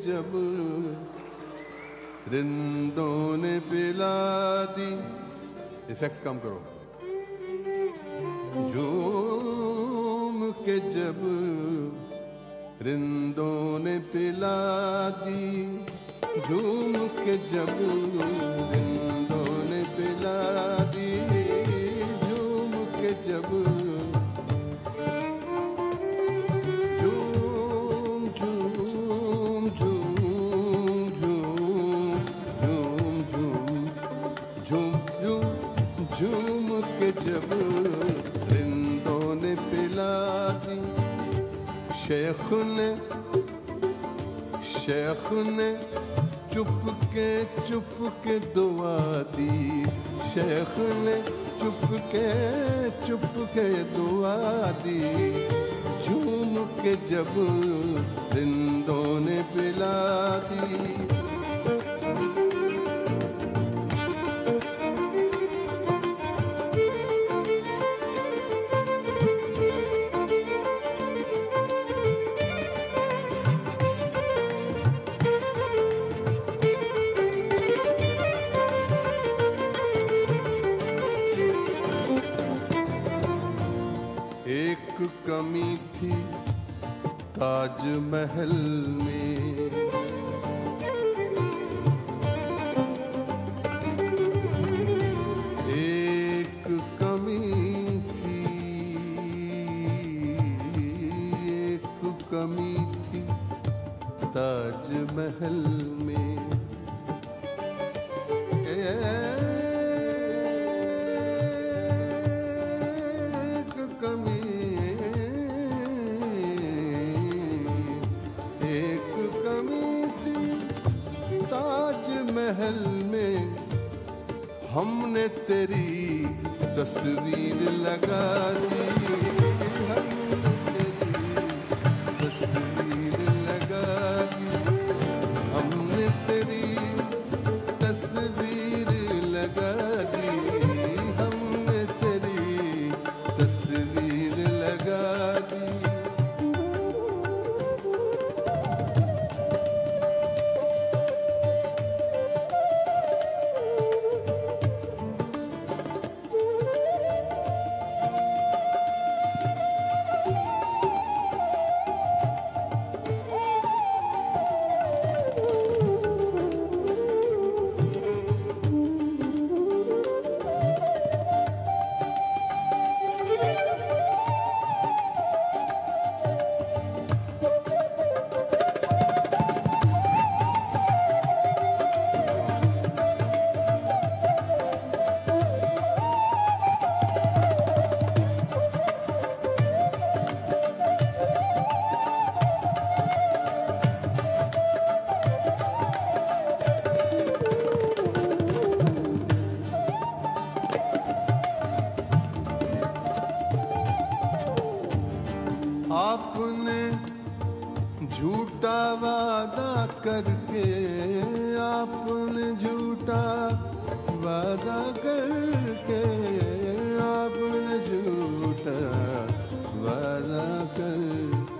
जब रिंदों ने पिला दी। इफेक्ट कम करो। झूम के जब रिंदों ने पिला दी, झूम के जब रिंदों ने पिला दी, झूम के जब झूम झूम झूम झूम झूम झूम झूम झूम के जब रिंदों ने पिला दी। शेख ने चुप के दुआ दी। शेख ने चुप के दुआ दी। झूम के जब रिंदों ने पिला दी। कमी थी ताजमहल में, एक कमी थी, एक कमी थी ताजमहल में। महल में हमने तेरी तस्वीर लगा दी। हमने तेरी तस्वीर लगा दी। हमने तेरी तस्वीर लगा दी। हमने तेरी तस्वीर लगा दी। आपने झूठा वादा करके, आपने झूठा वादा करके, आपने झूठा वादा करके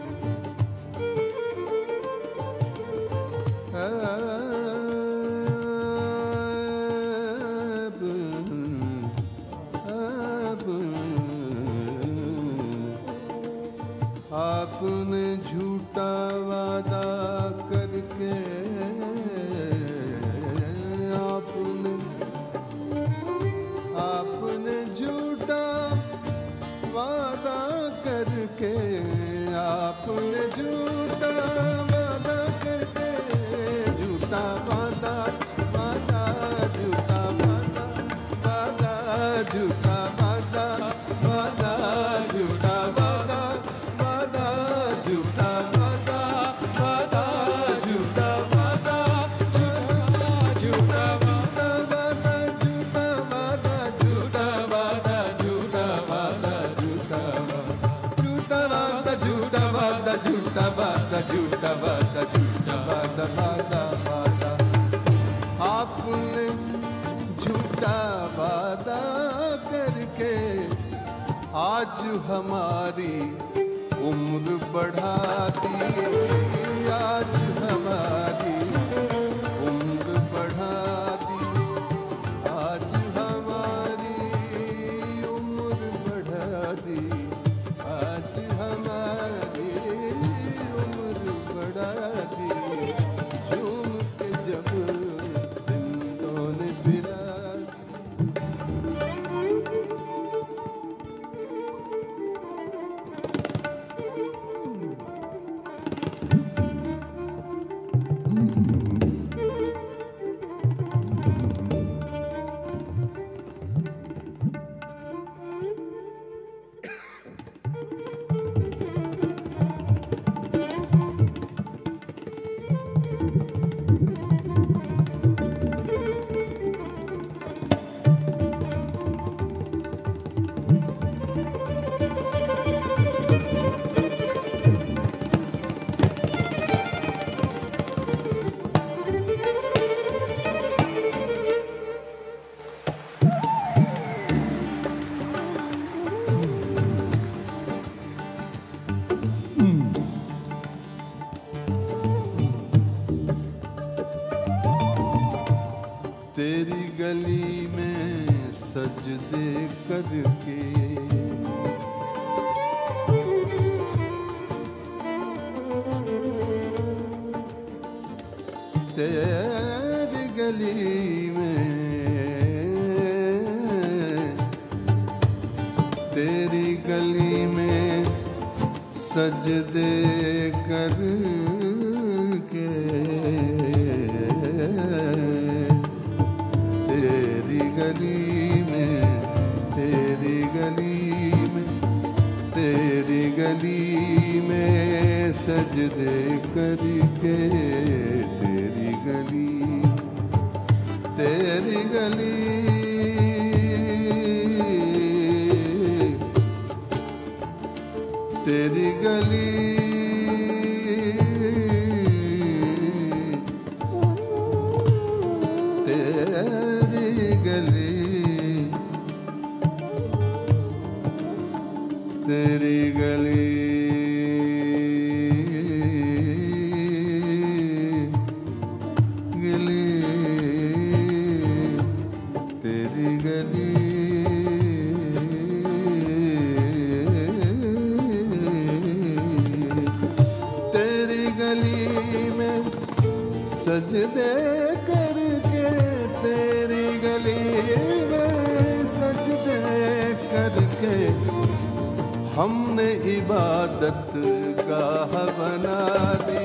आपने झूठा वादा करके, आपने झूठा वादा करके, आपने झूठा वादा करके, झूठा वादा वादा झूठा वादा वादा झूठा वादा वादा झूठा वादा वादा झूठा वादा वादा झूठा वादा झूठा वादा वादा झूठा वादा झूठा वादा झूठा वादा झूठा वादा झूठा वादा झूठा वादा झूठा वादा झूठा वादा वादा वादा। आपने झूठा वादा करके आज हमारी उम्र बढ़ा दी आज हमारी, उम्र बढ़ा दी आज हमारी, उम्र बढ़ा दी आज हमारी, उम्र बढ़ा दी। झूम के जब जिंदों ने पिला दी। तेरी गली में सजदे करके तेरी गली में, तेरी गली में सजदे करके तेरी गली में, तेरी गली में, तेरी गली में सजदे करके तेरी गली, तेरी गली, तेरी गली, तेरी गली, तेरी गली, गली, तेरी गली, तेरी गली में सजदे करके, तेरी गली में सजदे करके हमने इबादत गाह बना दी